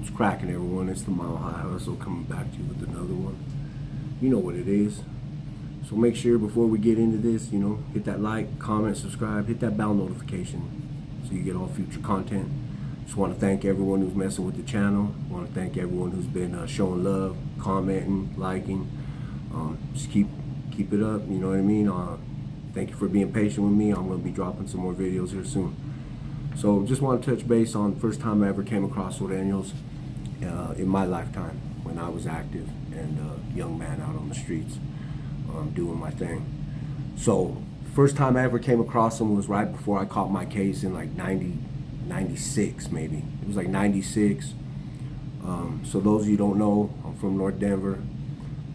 It's cracking, everyone. It's the Mile High Hustle coming back to you with another one. You know what it is. So make sure before we get into this, hit that like, comment, subscribe, hit that bell notification so you get all future content. Just want to thank everyone who's messing with the channel. Want to thank everyone who's been showing love, commenting, liking. Just keep it up. You know what I mean? Thank you for being patient with me. I'm going to be dropping some more videos here soon. So just want to touch base on the first time I ever came across Daniels in my lifetime when I was active and a young man out on the streets doing my thing. So first time I ever came across him was right before I caught my case in like 96 maybe. It was like 96. So those of you who don't know, I'm from North Denver.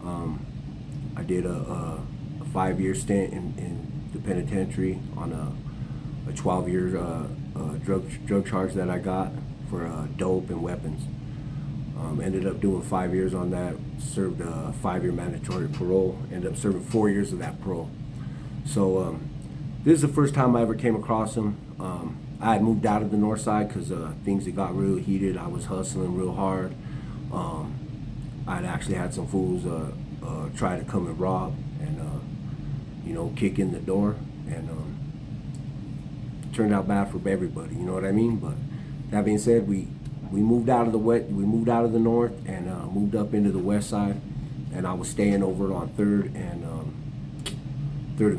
I did a 5-year stint in the penitentiary on a 12-year drug charge that I got for dope and weapons. Ended up doing 5 years on that, served a 5-year mandatory parole, ended up serving 4 years of that parole. So this is the first time I ever came across him. I had moved out of the north side because things had got real heated. I was hustling real hard. I'd actually had some fools try to come and rob and kick in the door, and turned out bad for everybody, you know what I mean? But that being said, we moved out of the north and moved up into the west side, and I was staying over on 3rd and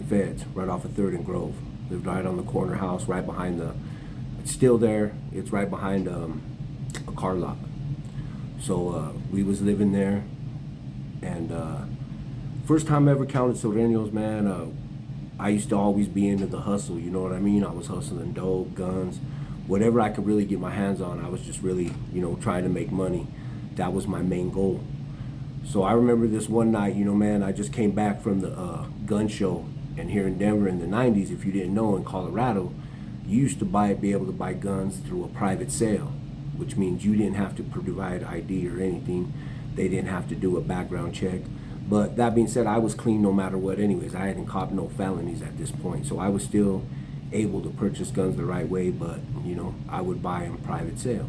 Feds, right off of 3rd and Grove. Lived right on the corner house, right behind it's still there, it's right behind a car lot. So we was living there, and first time I ever counted Daniels, man. I used to always be into the hustle, you know what I mean? I was hustling dope, guns, whatever I could really get my hands on. I was just really, trying to make money. That was my main goal. So I remember this one night, man, I just came back from the gun show. And here in Denver in the 90s, if you didn't know, in Colorado, you used to be able to buy guns through a private sale, which means you didn't have to provide ID or anything. They didn't have to do a background check. But that being said, I was clean no matter what anyways. I hadn't caught no felonies at this point. So I was still able to purchase guns the right way, but, I would buy them private sale.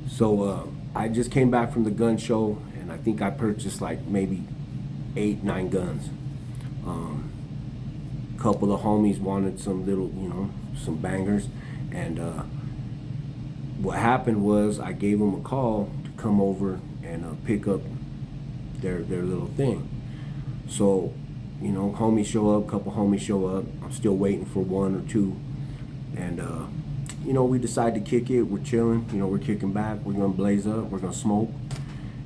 So I just came back from the gun show, and I think I purchased like maybe 8, 9 guns. Couple of homies wanted some little, some bangers. And what happened was I gave them a call to come over and pick up their little thing. So, homies show up, couple homies show up. I'm still waiting for 1 or 2. And, we decide to kick it. We're chilling, we're kicking back. We're going to blaze up. We're going to smoke.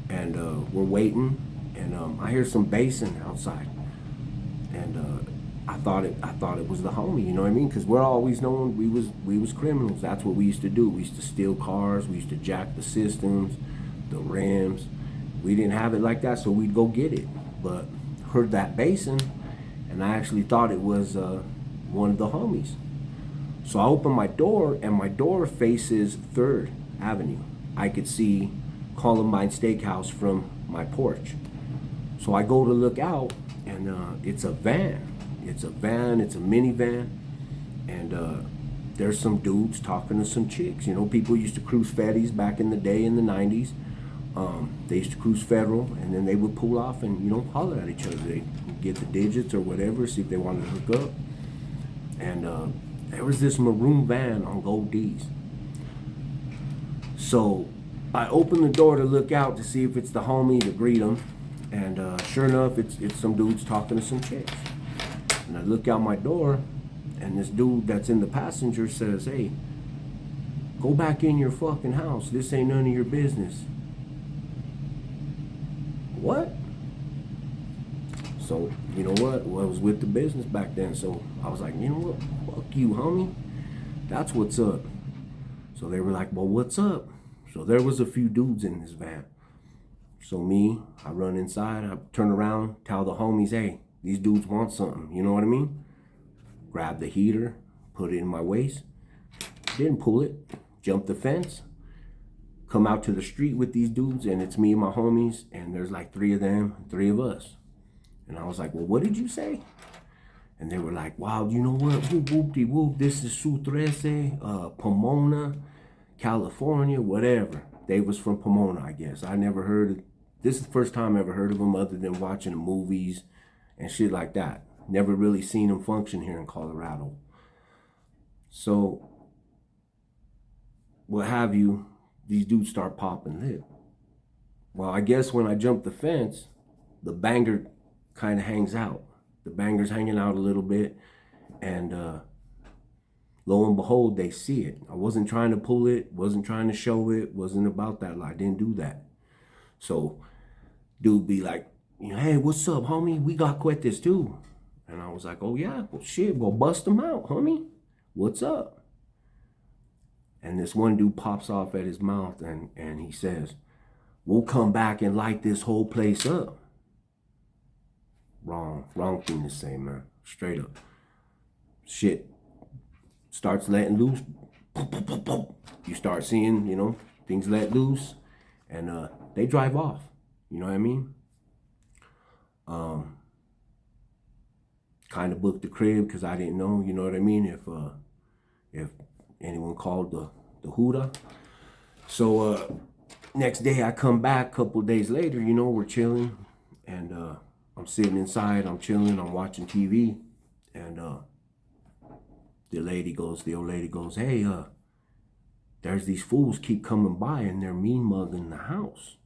And we're waiting. And I hear some bassing outside. And I thought it was the homie, you know what I mean? Because we're always known we was criminals. That's what we used to do. We used to steal cars. We used to jack the systems, the rims. We didn't have it like that, so we'd go get it. But heard that bassing, and I actually thought it was one of the homies. So I opened my door, and my door faces 3rd Avenue. I could see Columbine Steakhouse from my porch. So I go to look out, and it's a van. It's a minivan, and there's some dudes talking to some chicks. People used to cruise Fetties back in the day in the 90s. They used to cruise Federal, and then they would pull off and, holler at each other. They'd get the digits or whatever, see if they wanted to hook up. And there was this maroon van on Gold D's. So I opened the door to look out to see if it's the homie, to greet him. And sure enough, it's some dudes talking to some chicks. And I look out my door, and this dude that's in the passenger says, "Hey, go back in your fucking house. This ain't none of your business." What? So, you know what? Well, I was with the business back then, so I was like, you know what? Fuck you, homie. That's what's up. So they were like, well, what's up? So there was a few dudes in this van. So I run inside, I turn around, tell the homies, hey, these dudes want something, you know what I mean? Grab the heater, put it in my waist, didn't pull it, jumped the fence, come out to the street with these dudes, and it's me and my homies, and there's like 3 of them, 3 of us. And I was like, well, what did you say? And they were like, wow, you know what? Whoop-de-whoop, this is Su 13, Pomona, California, whatever. They was from Pomona, I guess. I never heard. This is the first time I ever heard of them, other than watching movies and shit like that. Never really seen them function here in Colorado. So, what have you? These dudes start popping lip. Well, I guess when I jumped the fence, the banger kind of hangs out. The banger's hanging out a little bit, and lo and behold, they see it. I wasn't trying to pull it, wasn't trying to show it, wasn't about that. I didn't do that. So, dude be like, hey, what's up, homie? We got cuetes too. And I was like, oh yeah, well shit, well bust them out, homie. What's up? And this one dude pops off at his mouth and he says, we'll come back and light this whole place up. Wrong thing to say, man. Straight up. Shit starts letting loose. You start seeing, you know, things let loose, and they drive off. You know what I mean? Kind of booked the crib because I didn't know, you know what I mean, if anyone called the Huda. So next day I come back, a couple days later, you know, we're chilling, and I'm sitting inside, I'm chilling, I'm watching TV, and the old lady goes, hey, there's these fools keep coming by and they're mean mugging the house.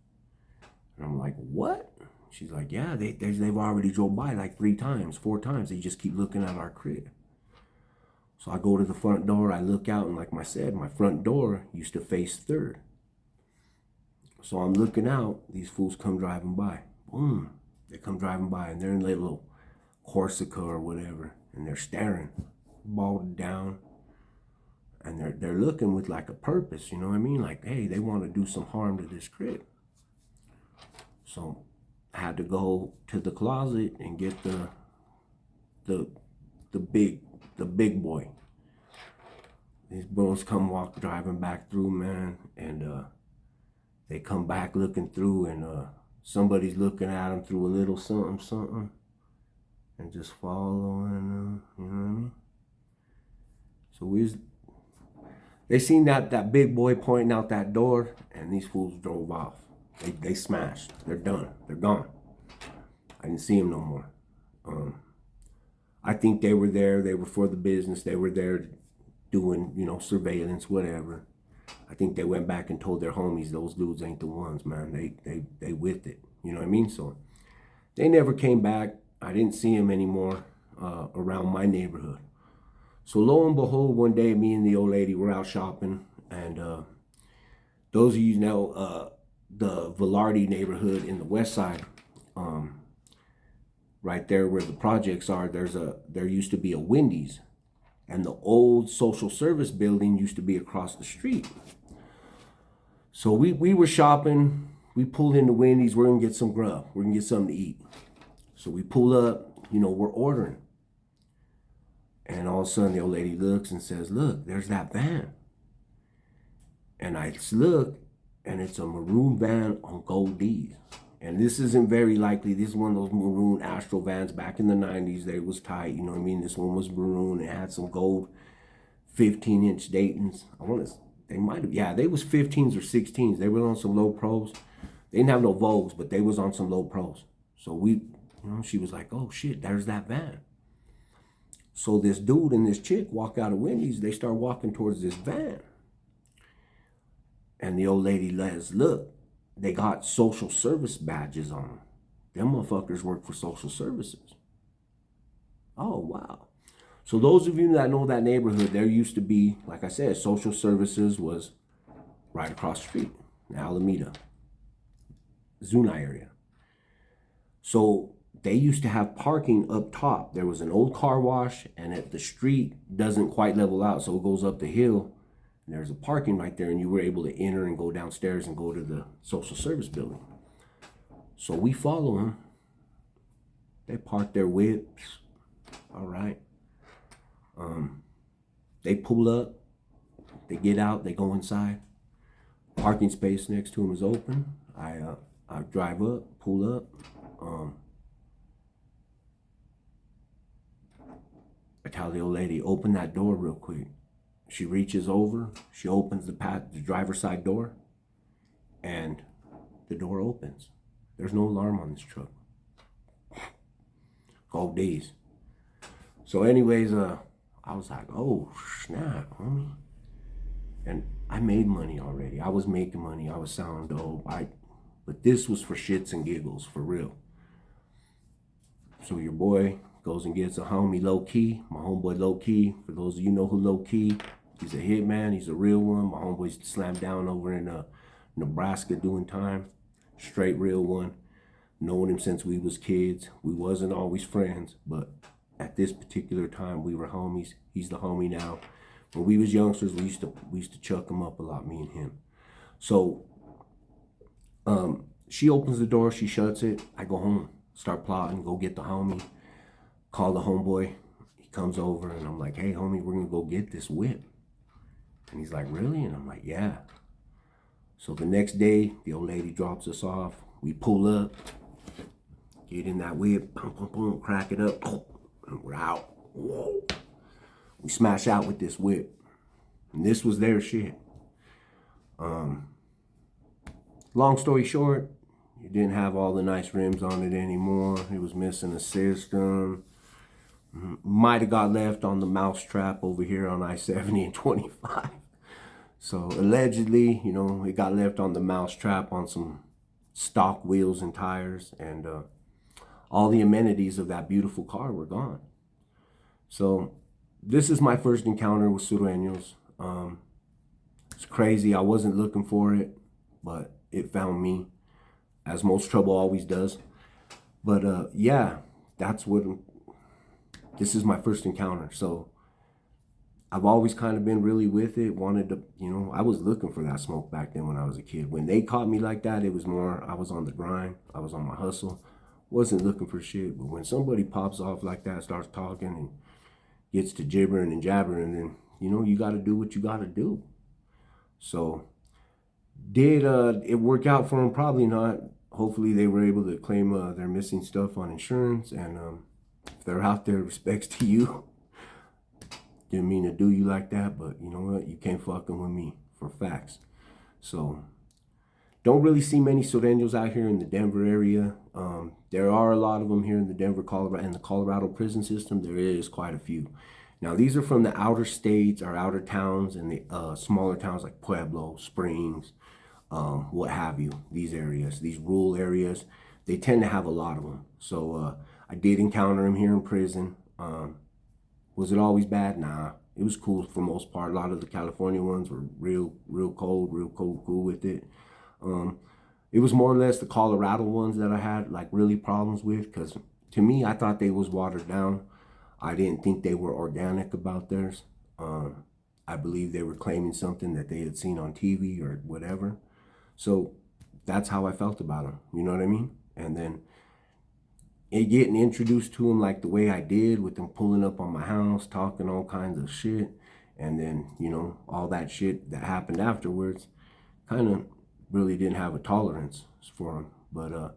And I'm like, what? She's like, yeah, they've already drove by like 3 times, 4 times. They just keep looking at our crib. So I go to the front door, I look out, and like I said, my front door used to face 3rd. So I'm looking out, these fools come driving by. Boom. They come driving by, and they're in their little Corsica or whatever, and they're staring, balled down, and they're looking with like a purpose, you know what I mean? Like, hey, they want to do some harm to this crib. So I had to go to the closet and get the big boy. These bros come driving back through, man, and they come back looking through, and somebody's looking at them through a little something, and just following them, you know what I mean? So they seen that big boy pointing out that door, and these fools drove off. They smashed. They're done. They're gone. I didn't see them no more. I think they were there. They were for the business. They were there doing, you know, surveillance, whatever. I think they went back and told their homies, those dudes ain't the ones, man. They with it. You know what I mean? So they never came back. I didn't see them anymore around my neighborhood. So lo and behold, one day, me and the old lady were out shopping, and those of you know the Velarde neighborhood in the west side, right there where the projects are, there used to be a Wendy's, and the old social service building used to be across the street. So we were shopping, we pulled into Wendy's, we're gonna get some grub, we're gonna get something to eat. So we pull up, you know, we're ordering. And all of a sudden the old lady looks and says, look, there's that van. And I look, and it's a maroon van on gold D's. And this isn't very likely. This is one of those maroon Astro vans back in the 90s. They was tight, you know what I mean? This one was maroon. It had some gold 15-inch Daytons. They might have, yeah, they was 15s or 16s. They were on some low pros. They didn't have no Vogues, but they was on some low pros. So she was like, oh shit, there's that van. So this dude and this chick walk out of Wendy's. They start walking towards this van. And the old lady says, look, they got social service badges on them. Them motherfuckers work for social services. Oh, wow. So those of you that know that neighborhood, there used to be, like I said, social services was right across the street in Alameda, Zuni area. So they used to have parking up top. There was an old car wash, and the street doesn't quite level out, so it goes up the hill, and there's a parking right there, and you were able to enter and go downstairs and go to the social service building. So we follow them. They park their whips. All right. They pull up. They get out. They go inside. Parking space next to them is open. I drive up, pull up. I tell the old lady, open that door real quick. She reaches over, she opens the driver's side door, and the door opens. There's no alarm on this truck. Cold days. So anyways, I was like, oh snap, homie. And I made money already. I was making money. I was selling dope. But this was for shits and giggles, for real. So your boy goes and gets a homie Low Key, my homeboy Low Key. For those of you know who Low Key, he's a hitman. He's a real one. My homeboy's slammed down over in Nebraska doing time. Straight real one. Known him since we was kids. We wasn't always friends, but at this particular time we were homies. He's the homie now. When we was youngsters, we used to chuck him up a lot, me and him. So she opens the door, she shuts it. I go home, start plotting, go get the homie, call the homeboy. He comes over and I'm like, hey homie, we're gonna go get this whip. And he's like, really? And I'm like, yeah. So the next day, the old lady drops us off. We pull up, get in that whip, boom, boom, boom, crack it up, and we're out. Whoa. We smash out with this whip. And this was their shit. Long story short, it didn't have all the nice rims on it anymore. It was missing a system. Might have got left on the mousetrap over here on I-70 and 25. So allegedly, you know, it got left on the mousetrap on some stock wheels and tires, and all the amenities of that beautiful car were gone. So this is my first encounter with sureños. It's crazy. I wasn't looking for it, but it found me, as most trouble always does. But yeah, this is my first encounter. So I've always kind of been really with it, wanted to, you know, I was looking for that smoke back then when I was a kid. When they caught me like that, it was more, I was on the grind, I was on my hustle, wasn't looking for shit. But when somebody pops off like that, starts talking and gets to gibbering and jabbering, then, you know, you got to do what you got to do. So did it work out for them? Probably not. Hopefully they were able to claim their missing stuff on insurance, and if they're out there, respects to you. Didn't mean to do you like that, but you know what? You can't fucking with me, for facts. So don't really see many sureños out here in the Denver area. There are a lot of them here in the Denver, Colorado, and the Colorado prison system. There is quite a few. Now, these are from the outer states or outer towns and the smaller towns like Pueblo, Springs, what have you. These areas, these rural areas, they tend to have a lot of them. So I did encounter them here in prison. Was it always bad? Nah, it was cool for the most part. A lot of the California ones were real cool with it. It was more or less the Colorado ones that I had like really problems with, because to me, I thought they was watered down. I didn't think they were organic about theirs. I believe they were claiming something that they had seen on TV or whatever. So that's how I felt about them. You know what I mean? And then getting introduced to them like the way I did, with them pulling up on my house, talking all kinds of shit. And then, you know, all that shit that happened afterwards, kind of really didn't have a tolerance for them. But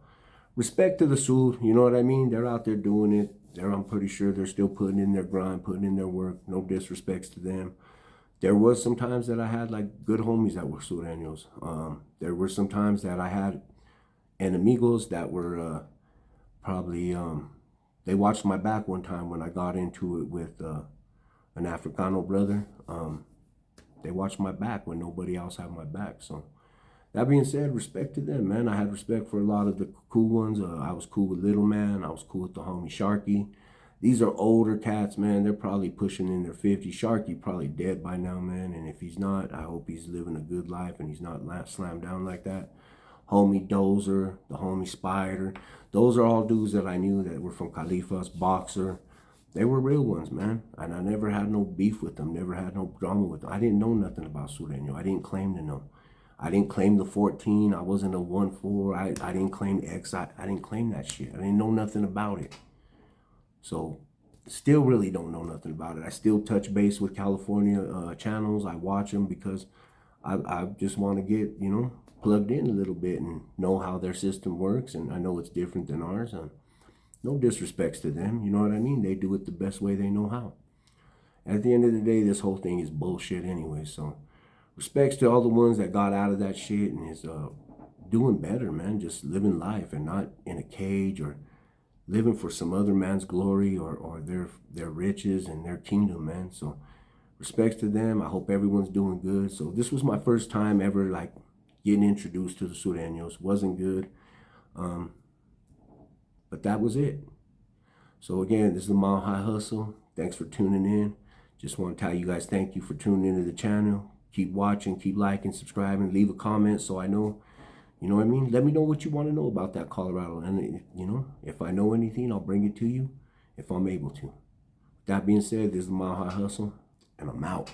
respect to the SUR, you know what I mean? They're out there doing it. I'm pretty sure they're still putting in their grind, putting in their work. No disrespects to them. There was some times that I had like good homies that were sureños. There were some times that I had enemigos that were probably, they watched my back one time when I got into it with an Africano brother. They watched my back when nobody else had my back. So that being said, respect to them, man. I had respect for a lot of the cool ones. I was cool with Little Man. I was cool with the homie Sharky. These are older cats, man. They're probably pushing in their 50s. Sharky probably dead by now, man. And if he's not, I hope he's living a good life and he's not slammed down like that. Homie Dozer, the homie Spider. Those are all dudes that I knew that were from Califas, Boxer. They were real ones, man. And I never had no beef with them, never had no drama with them. I didn't know nothing about sureño. I didn't claim to know. I didn't claim the 14. I wasn't a 1-4. I didn't claim X. I didn't claim that shit. I didn't know nothing about it. So still really don't know nothing about it. I still touch base with California channels. I watch them because I just want to get, you know, plugged in a little bit and know how their system works. And I know it's different than ours. And no disrespects to them. You know what I mean? They do it the best way they know how. At the end of the day, this whole thing is bullshit anyway. So respects to all the ones that got out of that shit and is doing better, man. Just living life and not in a cage or living for some other man's glory or their riches and their kingdom, man. So respects to them. I hope everyone's doing good. So this was my first time ever like getting introduced to the Sureños. Wasn't good. But that was it. So again, this is the Mile High Hustle. Thanks for tuning in. Just want to tell you guys thank you for tuning into the channel. Keep watching, keep liking, subscribing, leave a comment so I know, you know what I mean? Let me know what you want to know about that Colorado. And, you know, if I know anything, I'll bring it to you if I'm able to. With that being said, this is the Mile High Hustle, and I'm out.